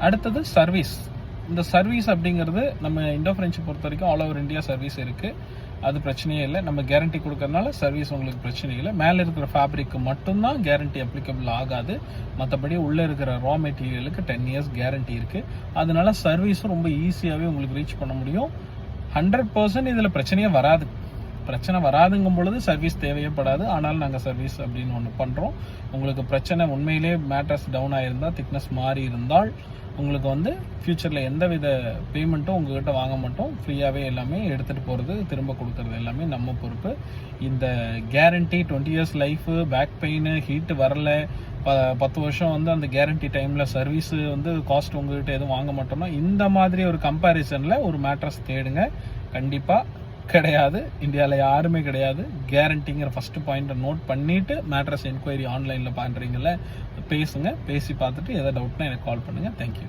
அடுத்தது சர்வீஸ். இந்த சர்வீஸ் அப்படிங்கிறது நம்ம இண்டோ ஃப்ரெஞ்சு பொறுத்த வரைக்கும் ஆல் ஓவர் இந்தியா சர்வீஸ் இருக்குது. அது பிரச்சனையே இல்லை. நம்ம கேரண்டி கொடுக்கறதுனால சர்வீஸ் உங்களுக்கு பிரச்சனை இல்லை. மேலே இருக்கிற ஃபேப்ரிக்கு மட்டும்தான் கேரண்டி அப்ளிகபிள் ஆகாது. மற்றபடி உள்ளே இருக்கிற ரா மெட்டீரியலுக்கு 10 இயர்ஸ் கேரண்டி இருக்குது. அதனால சர்வீஸும் ரொம்ப ஈஸியாகவே உங்களுக்கு ரீச் பண்ண முடியும். 100% இதில் பிரச்சனையே வராது. பிரச்சனை வராதுங்கும் பொழுது சர்வீஸ் தேவைப்படாது. ஆனாலும் நாங்கள் சர்வீஸ் அப்படின்னு ஒன்று பண்ணுறோம். உங்களுக்கு பிரச்சனை உண்மையிலே மேட்ரஸ் டவுன் ஆகிருந்தால், திக்னஸ் மாறி இருந்தால் உங்களுக்கு வந்து ஃப்யூச்சரில் எந்த வித பேமெண்ட்டும் உங்கள்கிட்ட வாங்க மாட்டோம். ஃப்ரீயாகவே எல்லாமே எடுத்துகிட்டு போகிறது, திரும்ப கொடுக்குறது எல்லாமே நம்ம பொறுப்பு. இந்த guarantee 20 years life, back pain, heat வரல, 10 வருஷம் வந்து அந்த கேரண்டி டைமில் சர்வீஸு வந்து காஸ்ட் உங்கள்கிட்ட எதுவும் வாங்க மாட்டோம்னா, இந்த மாதிரி ஒரு கம்பேரிசனில் ஒரு மேட்ரஸ் தேடுங்க. கண்டிப்பாக கிடையாது, இந்தியாவில் யாருமே கிடையாது. கேரண்டிங்கிற ஃபஸ்ட்டு பாயிண்ட்டை நோட் பண்ணிவிட்டு மேட்ரஸ் என்கொயரி ஆன்லைனில் பண்ணுறீங்கள பேசுங்க. பேசி பார்த்துட்டு எதாவது டவுட்னா எனக்கு கால் பண்ணுங்கள். தேங்க்யூ.